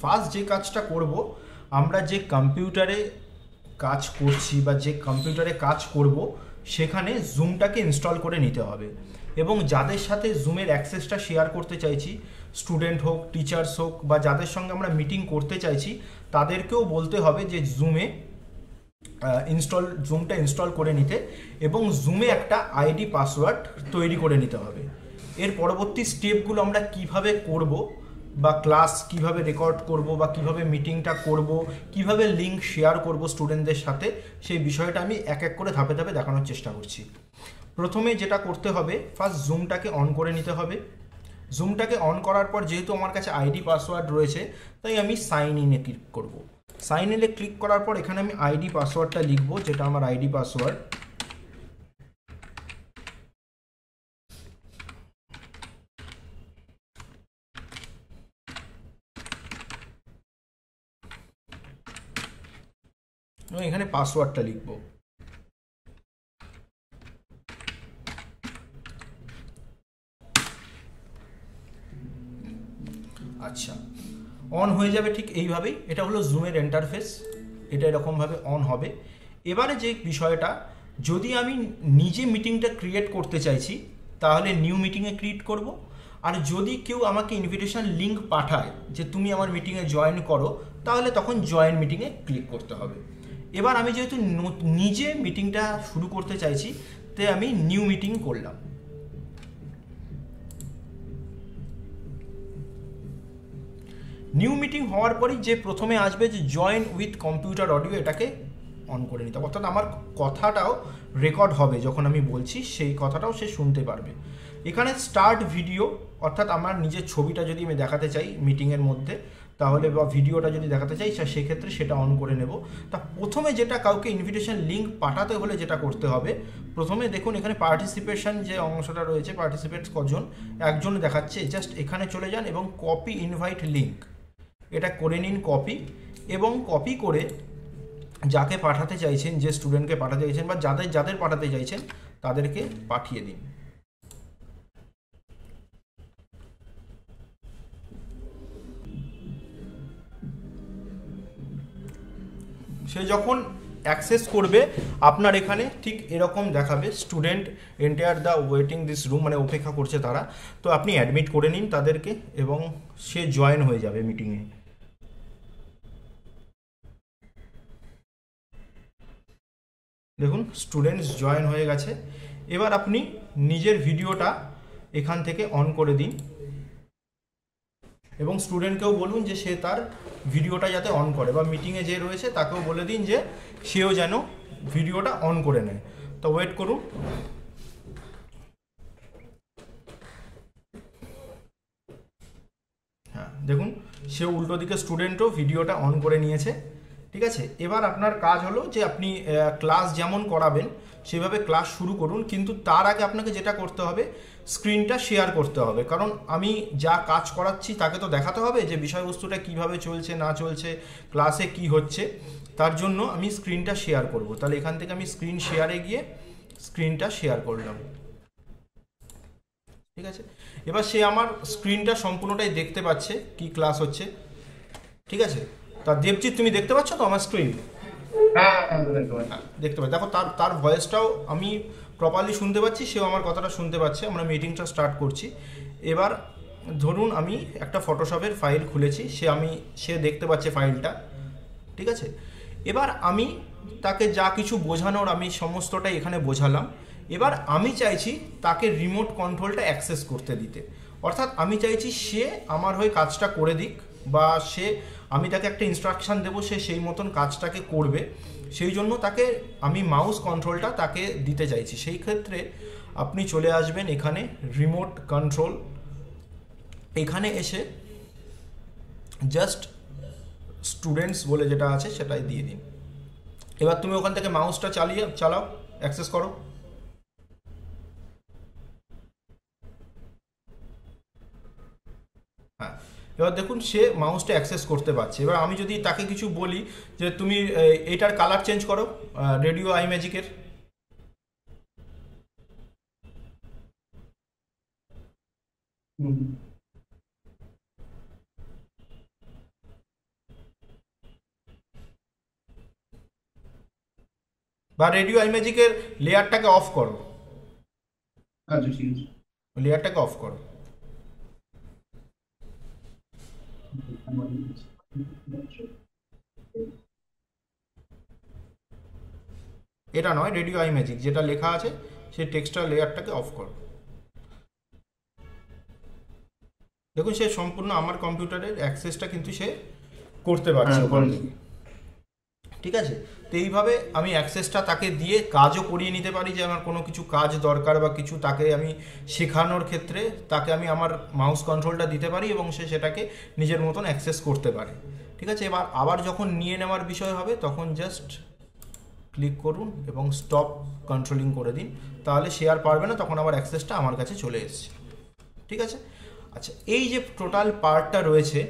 First যে কাজটা করব, আমরা যে কম্পিউটারে কাজ করছি বা যে কম্পিউটারে কাজ করব সেখানে জুমটাকে ইনস্টল করে নিতে হবে। এবং যাদের সাথে জুমের অ্যাক্সেসটা শেয়ার করতে চাইছি, স্টুডেন্ট হোক, টিচার্স হোক, বা যাদের সঙ্গে আমরা মিটিং করতে চাইছি, তাদেরকেও বলতে হবে যে জুমটা ইনস্টল করে নিতে, এবং জুমে একটা আইডি পাসওয়ার্ড তৈরি করে নিতে হবে। এর পরবর্তী স্টেপগুলো আমরা কিভাবে করব, বা ক্লাস কিভাবে রেকর্ড করব, বা কিভাবে মিটিংটা করব, কিভাবে লিঙ্ক শেয়ার করব স্টুডেন্টদের সাথে, সেই বিষয়টা আমি এক এক করে ধাপে ধাপে দেখানোর চেষ্টা করছি। প্রথমে যেটা করতে হবে, ফার্স্ট জুমটাকে অন করে নিতে হবে। জুমটাকে অন করার পর যেহেতু আমার কাছে আইডি পাসওয়ার্ড রয়েছে, তাই আমি সাইন ইনে ক্লিক করব। সাইন ইনে ক্লিক করার পর এখানে আমি আইডি পাসওয়ার্ডটা লিখব, যেটা আমার আইডি পাসওয়ার্ড। এবং এখানে পাসওয়ার্ডটা লিখব। আচ্ছা, অন হয়ে যাবে ঠিক এইভাবেই। এটা হলো জুমের ইন্টারফেস, এটা এরকমভাবে অন হবে। এবারে যে বিষয়টা, যদি আমি নিজে মিটিংটা ক্রিয়েট করতে চাইছি তাহলে নিউ মিটিংয়ে ক্রিয়েট করব। আর যদি কেউ আমাকে ইনভিটেশন লিঙ্ক পাঠায় যে তুমি আমার মিটিংয়ে জয়েন করো, তাহলে তখন জয়েন মিটিংয়ে ক্লিক করতে হবে। এবার আমি যেহেতু নিজে মিটিংটা শুরু করতে চাইছি, তাই আমি নিউ মিটিং করলাম। নিউ মিটিং হওয়ার পরেই যে প্রথমে আসবে যে জয়েন উইথ কম্পিউটার অডিও, এটাকে অন করে নিতে হবে। অর্থাৎ আমার কথাটাও রেকর্ড হবে, যখন আমি বলছি সেই কথাটাও সে শুনতে পারবে। এখানে স্টার্ট ভিডিও, অর্থাৎ আমার নিজের ছবিটা যদি আমি দেখাতে চাই মিটিংয়ের মধ্যে, তাহলে বা ভিডিওটা যদি দেখাতে চাই সেক্ষেত্রে সেটা অন করে নেব। তা প্রথমে যেটা, কাউকে ইনভিটেশন লিঙ্ক পাঠাতে হলে যেটা করতে হবে, প্রথমে দেখুন এখানে পার্টিসিপেশন যে অংশটা রয়েছে, পার্টিসিপেটস কজন, একজন দেখাচ্ছে। জাস্ট এখানে চলে যান এবং কপি ইনভাইট লিঙ্ক এটা করে নিন কপি, এবং কপি করে যাকে পাঠাতে চাইছেন, যে স্টুডেন্টকে পাঠাতে চাইছেন বা যাদের যাদের পাঠাতে চাইছেন তাদেরকে পাঠিয়ে দিন। সে যখন অ্যাক্সেস করবে, আপনার এখানে ঠিক এরকম দেখাবে, student enter the waiting this room, মানে অপেক্ষা করছে তারা। তো আপনি অ্যাডমিট করে নিন তাদেরকে, এবং সে জয়েন হয়ে যাবে মিটিংয়ে। দেখুন স্টুডেন্টস জয়েন হয়ে গেছে। এবার আপনি নিজের ভিডিওটা এখান থেকে অন করে দিন, এবং স্টুডেন্টকেও বলুন যে সে তার ভিডিওটা যাতে অন করে, বা মিটিংয়ে যে রয়েছে তাকেও বলে দিন যে সেও যেন ভিডিওটা অন করে নেয়। তো ওয়েট করুন। হ্যাঁ, দেখুন সে উল্টো দিকে স্টুডেন্টও ভিডিওটা অন করে নিয়েছে। ঠিক আছে, এবার আপনার কাজ হলো যে আপনি ক্লাস যেমন করাবেন সেভাবে ক্লাস শুরু করুন, কিন্তু তার আগে আপনাকে যেটা করতে হবে, স্ক্রিনটা শেয়ার করতে হবে। কারণ আমি যা কাজ করাচ্ছি তাকে তো দেখাতে হবে যে বিষয়বস্তুটা কিভাবে চলছে না চলছে, ক্লাসে কি হচ্ছে। তার জন্য আমি স্ক্রিনটা শেয়ার করব। তাহলে এখান থেকে আমি স্ক্রিন শেয়ারে গিয়ে স্ক্রিনটা শেয়ার করলাম। ঠিক আছে, এবার সে আমার স্ক্রিনটা সম্পূর্ণটাই দেখতে পাচ্ছে কি ক্লাস হচ্ছে। ঠিক আছে, তা দেবজিৎ তুমি দেখতে পাচ্ছ তো আমার স্ক্রিন? হ্যাঁ, হ্যাঁ, দেখতে পাচ্ছি। হ্যাঁ, দেখতে পাচ্ছি। দেখো তার তার ভয়েসটাও আমি প্রপারলি শুনতে পাচ্ছি, সেও আমার কথাটা শুনতে পাচ্ছে। আমরা মিটিংটা স্টার্ট করছি। এবার ধরুন আমি একটা ফটোশপের ফাইল খুলেছি, সে দেখতে পাচ্ছে ফাইলটা। ঠিক আছে, এবার আমি তাকে যা কিছু বোঝানোর আমি সমস্তটাই এখানে বোঝালাম। এবার আমি চাইছি তাকে রিমোট কন্ট্রোলটা অ্যাক্সেস করতে দিতে। অর্থাৎ আমি চাইছি সে আমার হয়ে কাজটা করে দিক, বা আমি তাকে একটা ইনস্ট্রাকশান দেবো, সে সেই মতন কাজটাকে করবে। সেই জন্য তাকে আমি মাউস কন্ট্রোলটা তাকে দিতে চাইছি। সেই ক্ষেত্রে আপনি চলে আসবেন এখানে রিমোট কন্ট্রোল, এখানে এসে জাস্ট স্টুডেন্টস বলে যেটা আছে সেটাই দিয়ে দিন। এবার তুমি ওখান থেকে মাউসটা চালাও, অ্যাক্সেস করো। হ্যাঁ, এবার দেখুন সে মাউসটা অ্যাক্সেস করতে পারছে। এবার আমি যদি তাকে কিছু বলি যে তুমি এইটার কালার চেঞ্জ করো, রেডিও আই ম্যাজিকের। হুম। বা রেডিও আইম্যাজিকের লেয়ারটাকে অফ করো, আচ্ছা ঠিক আছে। লেয়ারটাকে অফ করো। এটা নয়, রেডিও আইম্যাজিক যেটা লেখা আছে সেই টেক্সটার লেয়ারটাকে অফ করো। দেখুন সে সম্পূর্ণ আমার কম্পিউটারের অ্যাক্সেসটা কিন্তু সে করতে পারছে হ্যাঁ, ওখান থেকে। ঠিক আছে, তো এইভাবে আমি অ্যাক্সেসটা তাকে দিয়ে কাজও করিয়ে নিতে পারি, যে আমার কোনো কিছু কাজ দরকার বা কিছু তাকে আমি শেখানোর ক্ষেত্রে তাকে আমি আমার মাউস কন্ট্রোলটা দিতে পারি এবং সে সেটাকে নিজের মতন অ্যাক্সেস করতে পারে। ঠিক আছে, এবার আবার যখন নিয়ে নেওয়ার বিষয় হবে তখন জাস্ট ক্লিক করুন এবং স্টপ কন্ট্রোলিং করে দিন, তাহলে সে আর পারবে না, তখন আবার অ্যাক্সেসটা আমার কাছে চলে এসেছে। ঠিক আছে, আচ্ছা এই যে টোটাল পার্টটা রয়েছে,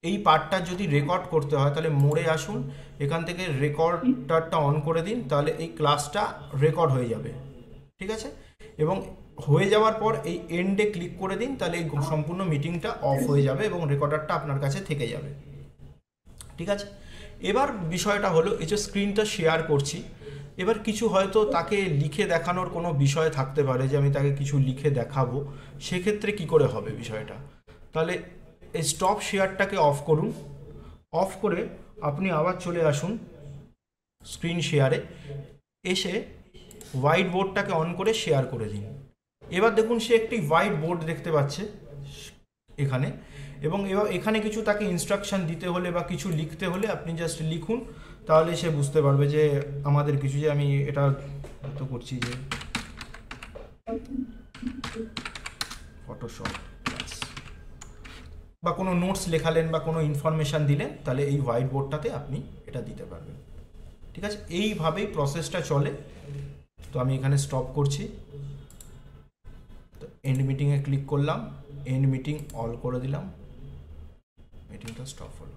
এই পার্টটা যদি রেকর্ড করতে হয় তাহলে মোড়ে আসুন, এখান থেকে রেকর্ডারটা অন করে দিন, তাহলে এই ক্লাসটা রেকর্ড হয়ে যাবে। ঠিক আছে, এবং হয়ে যাওয়ার পর এই এন্ডে ক্লিক করে দিন, তাহলে এই সম্পূর্ণ মিটিংটা অফ হয়ে যাবে এবং রেকর্ডারটা আপনার কাছে থেকে যাবে। ঠিক আছে, এবার বিষয়টা হলো এই যে স্ক্রিনটা শেয়ার করছি, এবার কিছু হয়তো তাকে লিখে দেখানোর কোনো বিষয় থাকতে পারে, যে আমি তাকে কিছু লিখে দেখাবো, সেক্ষেত্রে কি করে হবে বিষয়টা। তাহলে এই স্টপ শেয়ারটাকে অফ করুন, অফ করে আপনি আবার চলে আসুন স্ক্রিন শেয়ারে, এসে হোয়াইট বোর্ডটাকে অন করে শেয়ার করে দিন। এবার দেখুন সে একটি হোয়াইট বোর্ড দেখতে পাচ্ছে এখানে, এবং এবার এখানে কিছু তাকে ইনস্ট্রাকশন দিতে হলে বা কিছু লিখতে হলে আপনি জাস্ট লিখুন, তাহলে সে বুঝতে পারবে যে আমাদের কিছু, যে আমি এটা তো করছি যে ফটোশপ ক্লাস, বা কোনো নোটস লেখালেন বা কোনো ইনফরমেশান দিলেন, তাহলে এই হোয়াইট বোর্ডটাতে আপনি এটা দিতে পারবেন। ঠিক আছে, এইভাবেই প্রসেসটা চলে। তো আমি এখানে স্টপ করছি, তো এন্ড মিটিংয়ে ক্লিক করলাম, এন্ড মিটিং অল করে দিলাম, মিটিংটা স্টপ হলো।